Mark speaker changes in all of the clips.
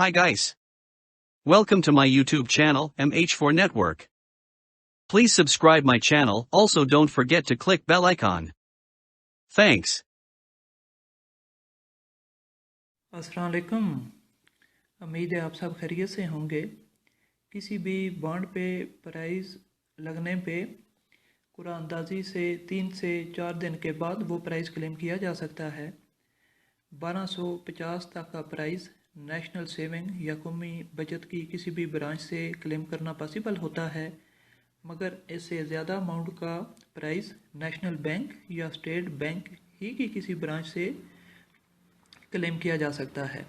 Speaker 1: Hi guys. Welcome to my YouTube channel, MH4 Network. Please subscribe my channel, also don't forget to click bell icon. Thanks.
Speaker 2: अस्सलाम वालेकुम। उम्मीद है आप सब खैरियत से होंगे। किसी भी बॉन्ड पे प्राइस लगने पे कुरानंदाजी से 3 से 4 दिन के बाद वो प्राइस क्लेम किया जा सकता है। 1250 तक का प्राइस नेशनल सेविंग या कौमी बचत की किसी भी ब्रांच से क्लेम करना पॉसिबल होता है, मगर इससे ज़्यादा अमाउंट का प्राइस नेशनल बैंक या स्टेट बैंक ही की किसी ब्रांच से क्लेम किया जा सकता है।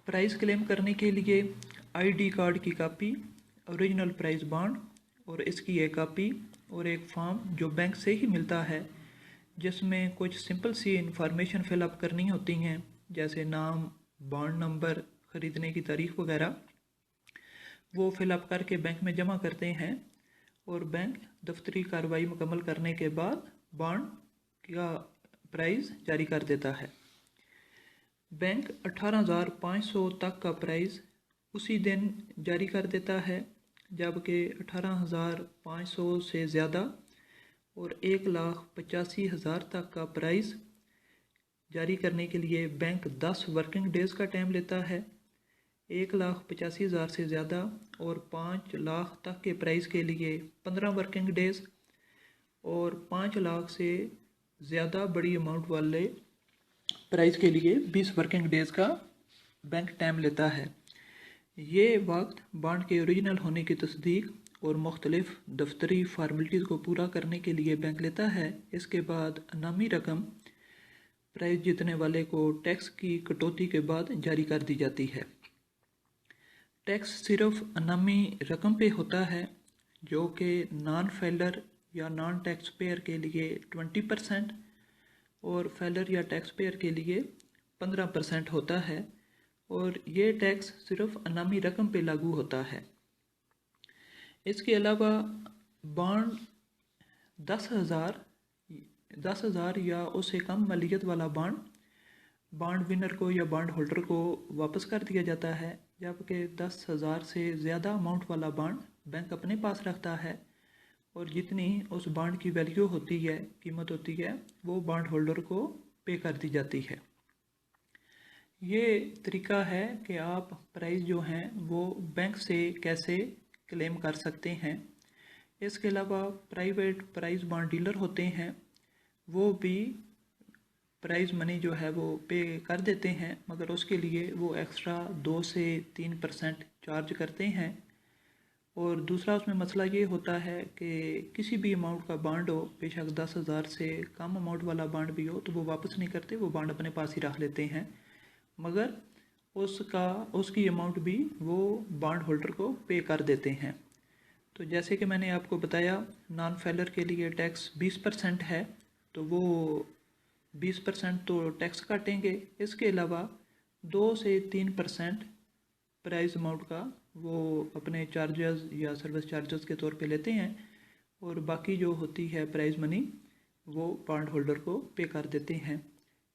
Speaker 2: प्राइस क्लेम करने के लिए आईडी कार्ड की कापी, ओरिजिनल प्राइस बॉन्ड और इसकी एक कापी और एक फॉर्म जो बैंक से ही मिलता है, जिसमें कुछ सिंपल सी इंफॉर्मेशन फिलअप करनी होती हैं, जैसे नाम, बॉन्ड नंबर, ख़रीदने की तारीख वगैरह। वो फिलअप करके बैंक में जमा करते हैं और बैंक दफ्तरी कार्रवाई मुकम्मल करने के बाद बॉन्ड का प्राइस जारी कर देता है। बैंक 18,500 तक का प्राइस उसी दिन जारी कर देता है, जबकि 18,500 से ज़्यादा और 1,85,000 तक का प्राइस जारी करने के लिए बैंक 10 वर्किंग डेज़ का टाइम लेता है। 1,85,000 से ज़्यादा और 5 लाख तक के प्राइस के लिए 15 वर्किंग डेज़ और 5 लाख से ज़्यादा बड़ी अमाउंट वाले प्राइस के लिए 20 वर्किंग डेज़ का बैंक टाइम लेता है। ये वक्त बॉन्ड के ओरिजिनल होने की तस्दीक और मुख्तलिफ दफ्तरी फार्मेलिटीज़ को पूरा करने के लिए बैंक लेता है। इसके बाद अनामी रकम प्राइस जीतने वाले को टैक्स की कटौती के बाद जारी कर दी जाती है। टैक्स सिर्फ अनामी रकम पे होता है, जो कि नॉन फेलर या नॉन टैक्स पेयर के लिए 20% और फेलर या टैक्स पेयर के लिए 15% होता है, और ये टैक्स सिर्फ अनामी रकम पे लागू होता है। इसके अलावा बॉन्ड 10,000 या उससे कम मालियत वाला बॉन्ड विनर को या बॉन्ड होल्डर को वापस कर दिया जाता है, जबकि 10,000 से ज़्यादा अमाउंट वाला बॉन्ड बैंक अपने पास रखता है और जितनी उस बॉन्ड की वैल्यू होती है, कीमत होती है, वो बॉन्ड होल्डर को पे कर दी जाती है। ये तरीका है कि आप प्राइस जो हैं वो बैंक से कैसे क्लेम कर सकते हैं। इसके अलावा प्राइवेट प्राइस बॉन्ड डीलर होते हैं, वो भी प्राइस मनी जो है वो पे कर देते हैं, मगर उसके लिए वो एक्स्ट्रा 2 से 3% चार्ज करते हैं। और दूसरा उसमें मसला ये होता है कि किसी भी अमाउंट का बॉन्ड हो, बेशक 10,000 से कम अमाउंट वाला बॉन्ड भी हो, तो वो वापस नहीं करते, वो बॉन्ड अपने पास ही रख लेते हैं, मगर उसकी अमाउंट भी वो बॉन्ड होल्डर को पे कर देते हैं। तो जैसे कि मैंने आपको बताया, नॉन फेलर के लिए टैक्स 20% है, तो वो 20% तो टैक्स काटेंगे। इसके अलावा 2 से 3% प्राइस अमाउंट का वो अपने चार्जेस या सर्विस चार्जेस के तौर पे लेते हैं, और बाकी जो होती है प्राइस मनी वो बॉन्ड होल्डर को पे कर देते हैं।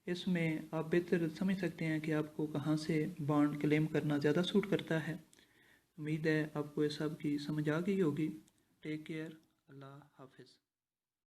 Speaker 2: इसमें आप बेहतर समझ सकते हैं कि आपको कहाँ से बॉन्ड क्लेम करना ज़्यादा सूट करता है। उम्मीद है आपको ये सब की समझ आ गई होगी। Take care. अल्लाह हाफिज़।